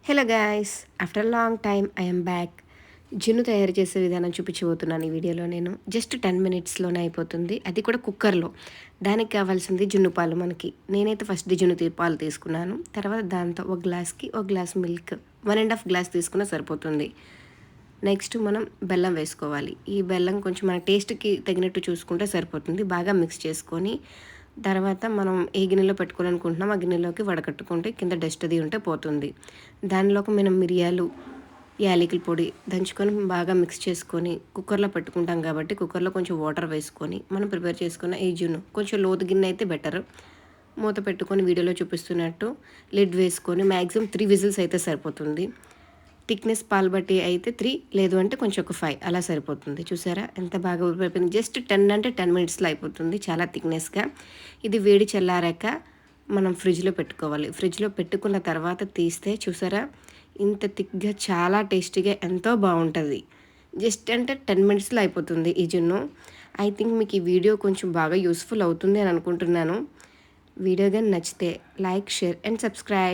Hello guys, after long time I'm back. జున్ను తయారు చేసే విధానం చూపించబోతున్నాను ఈ వీడియోలో. నేను జస్ట్ 10 మినిట్స్లోనే అయిపోతుంది, అది కూడా కుక్కర్లో. దానికి కావాల్సింది జున్ను పాలు. నేనైతే ఫస్ట్ పాలు తీసుకున్నాను. తర్వాత దాంతో ఒక గ్లాస్కి ఒక గ్లాస్ మిల్క్, 1.5 గ్లాస్ తీసుకున్నా సరిపోతుంది. నెక్స్ట్ మనం బెల్లం వేసుకోవాలి. ఈ బెల్లం కొంచెం మన టేస్ట్కి తగినట్టు చూసుకుంటే సరిపోతుంది. బాగా మిక్స్ చేసుకొని తర్వాత మనం ఏ గిన్నెలో పెట్టుకోవాలనుకుంటున్నాం ఆ గిన్నెలోకి వడకట్టుకుంటే కింద డస్ట్ అది ఉంటే పోతుంది. దానిలోకి మనం మిరియాలు, యాలకుల పొడి దంచుకొని బాగా మిక్స్ చేసుకొని కుక్కర్లో పెట్టుకుంటాం కాబట్టి కుక్కర్లో కొంచెం వాటర్ వేసుకొని మనం ప్రిపేర్ చేసుకున్న ఈ జున్ను, కొంచెం లోతు గిన్నె అయితే బెటర్, మూత పెట్టుకొని వీడియోలో చూపిస్తున్నట్టు లిడ్ వేసుకొని మ్యాక్సిమం 3 విజిల్స్ అయితే సరిపోతుంది. థిక్నెస్ పాలు బట్టి అయితే 3, లేదు అంటే కొంచెం ఒక 5 అలా సరిపోతుంది. చూసారా ఎంత బాగా ఉడిపోయింది. జస్ట్ 10 అంటే 10 మినిట్స్లో అయిపోతుంది, చాలా థిక్నెస్గా. ఇది వేడి చల్లారాక మనం ఫ్రిడ్జ్లో పెట్టుకోవాలి. ఫ్రిడ్జ్లో పెట్టుకున్న తర్వాత తీస్తే చూసారా ఇంత థిక్గా, చాలా టేస్టీగా, ఎంతో బాగుంటుంది. జస్ట్ అంటే 10 మినిట్స్లో అయిపోతుంది ఈ జున్ను. ఐ థింక్ మీకు ఈ వీడియో కొంచెం బాగా యూస్ఫుల్ అవుతుంది అని అనుకుంటున్నాను. వీడియో కానీ నచ్చితే లైక్, షేర్ అండ్ సబ్స్క్రైబ్.